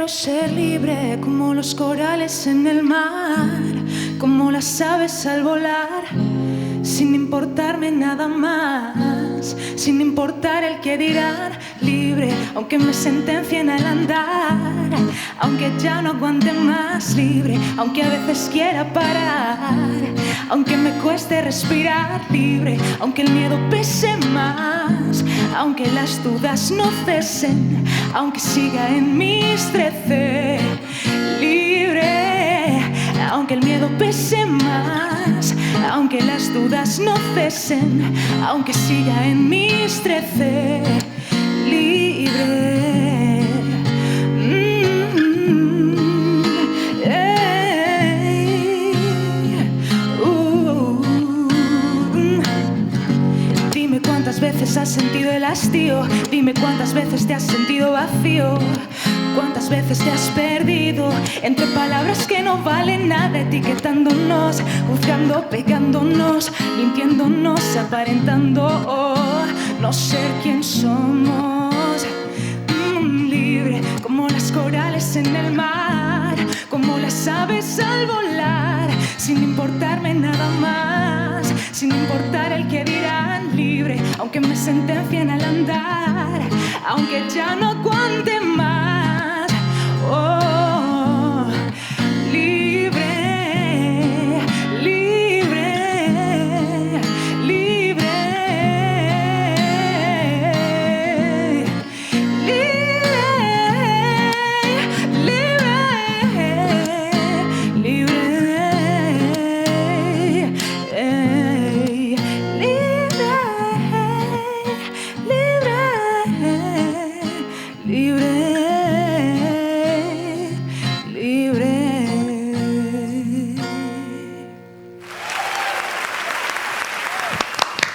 Quiero ser libre como los corales en el mar, como las aves al volar, sin importarme nada más, sin importar el que dirán. Libre aunque me sentencien al andar, aunque ya no aguante más. Libre aunque a veces quiera parar, aunque me cueste respirar. Libre aunque el miedo pese más, aunque las dudas no cesen, aunque siga en mis 13. Libre aunque el miedo pese más, aunque las dudas no cesen, aunque siga en mis 13. Libre. Dime cuántas veces has sentido el hastío, dime cuántas veces te has sentido vacío, cuántas veces te has perdido entre palabras que no valen nada, etiquetándonos, juzgando, pegándonos, mintiéndonos, aparentando no ser quien somos. Libre como las corales en el mar, como las aves al volar, sin importarme nada más, sin importar el que dirán. Libre aunque me sentencien al andar, aunque ya no aguante más. Oh.